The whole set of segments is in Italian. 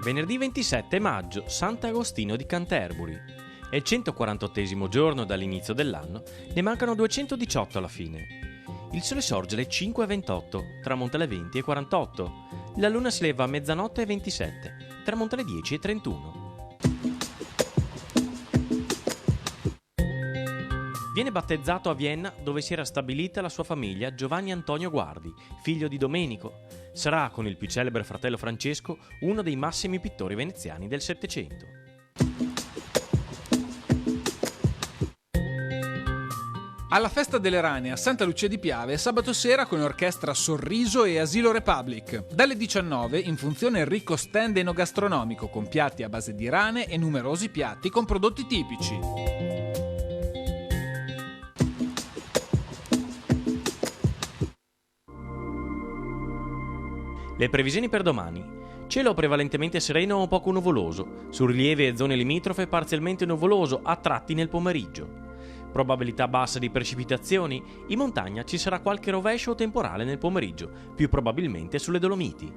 Venerdì 27 maggio, Sant'Agostino di Canterbury. È il 148esimo giorno dall'inizio dell'anno, ne mancano 218 alla fine. Il sole sorge alle 5:28, tramonta alle 20:48. La luna si leva a mezzanotte e 27, tramonta alle 10:31. Viene battezzato a Vienna, dove si era stabilita la sua famiglia, Giovanni Antonio Guardi, figlio di Domenico. Sarà, con il più celebre fratello Francesco, uno dei massimi pittori veneziani del Settecento. Alla Festa delle Rane a Santa Lucia di Piave sabato sera con orchestra Sorriso e Asilo Republic. Dalle 19 in funzione il ricco stand enogastronomico con piatti a base di rane e numerosi piatti con prodotti tipici. Le previsioni per domani. Cielo prevalentemente sereno o poco nuvoloso, su rilievi e zone limitrofe parzialmente nuvoloso, a tratti nel pomeriggio. Probabilità bassa di precipitazioni, in montagna ci sarà qualche rovescio o temporale nel pomeriggio, più probabilmente sulle Dolomiti.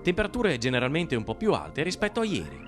Temperature generalmente un po' più alte rispetto a ieri.